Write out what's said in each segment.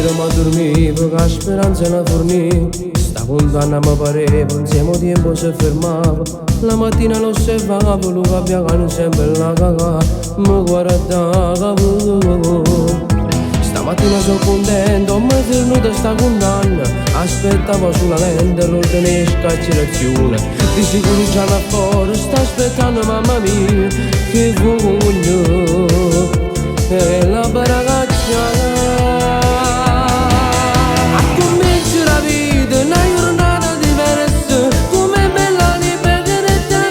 eravamo a dormire, perché la speranza non forniva. Sta condanna mi pareva, insieme tempo si fermava. La mattina lo osservavo, lui che piacano sempre la cagà. Mi guardava. Stamattina sono contento, mi è venuta sta condanna. Aspettavo sulla lente l'ordine di scarcerazione. Di sicuro già là fuori sta aspettando mamma mia. Che voglio è la baracaccia. A cominciare la vita, una giornata diversa. Com'è bella libertà.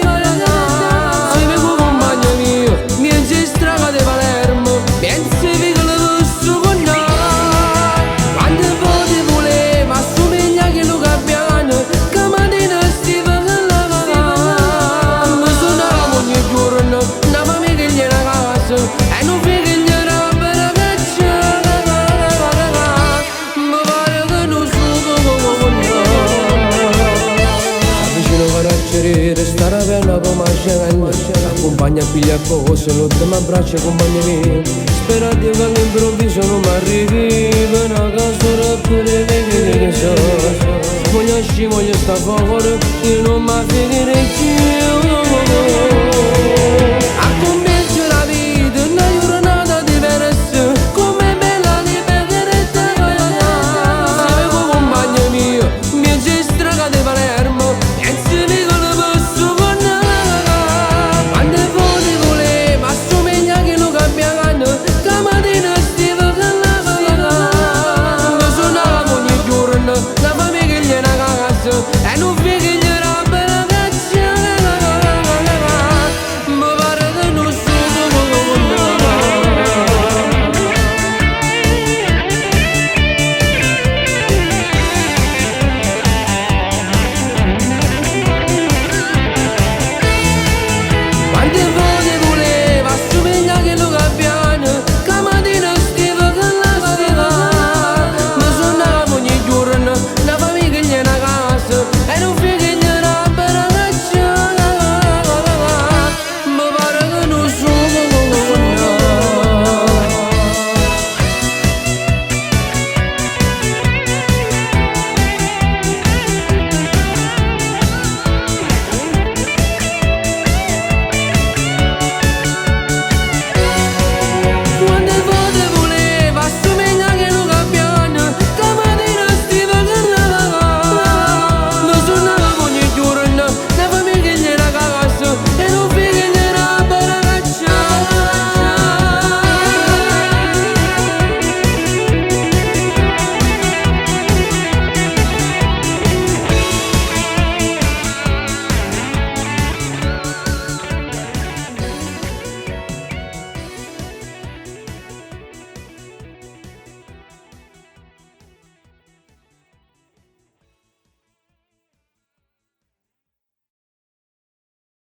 Se vengo compagno mio, mi è strada di Palermo. Pensi che lo posso con noi. Quante volte voleva assomiglia che lo cambiano. Che mattina stiva che lavava. Mi suonava ogni giorno, una famiglia che gliela casa. E non vi che gliela baracaccia. Mi pare che non sono con noi. Vicino carceriere, stare a perna come mascella. Accompagna a piglia cose, l'ultima braccia compagni miei. Spera Dio che all'improvviso non mi arrivi. Per una casa rappere che so. Voglio sta fuori, io non mi figurerei.